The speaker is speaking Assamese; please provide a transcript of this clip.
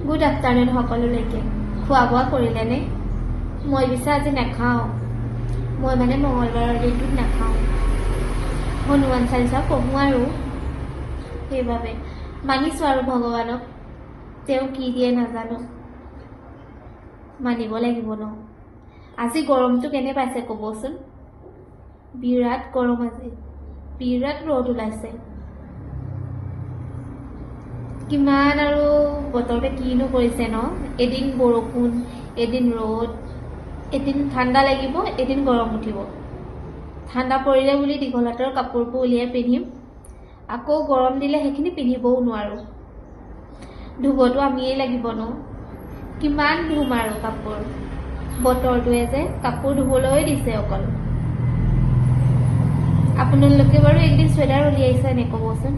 গুড আফটাৰনুন সকলোলৈকে খোৱা বোৱা কৰিলেনে মই পিছে আজি নাখাওঁ মই মানে মঙলবাৰৰ দিনটোত নাখাওঁ হনুমান চালিচা পঢ়োঁ আৰু সেইবাবে মানিছোঁ আৰু ভগৱানক তেওঁ কি দিয়ে নাজানো মানিব লাগিব ন আজি গৰমটো কেনে পাইছে ক'বচোন বিৰাট গৰম আজি বিৰাট ৰ'দ ওলাইছে কিমান আৰু বতৰতে কিনো কৰিছে ন এদিন বৰষুণ এদিন ৰ'দ এদিন ঠাণ্ডা লাগিব এদিন গৰম উঠিব ঠাণ্ডা পৰিলে বুলি দীঘল হাতৰ কাপোৰবোৰ উলিয়াই পিন্ধিম আকৌ গৰম দিলে সেইখিনি পিন্ধিবও নোৱাৰোঁ ধুবতো আমিয়েই লাগিব ন কিমান ধুম আৰু কাপোৰ বতৰটোৱে যে কাপোৰ ধুবলৈ দিছে অকল আপোনালোকে বাৰু একদিন চুৱেটাৰ উলিয়াইছে নে ক'বচোন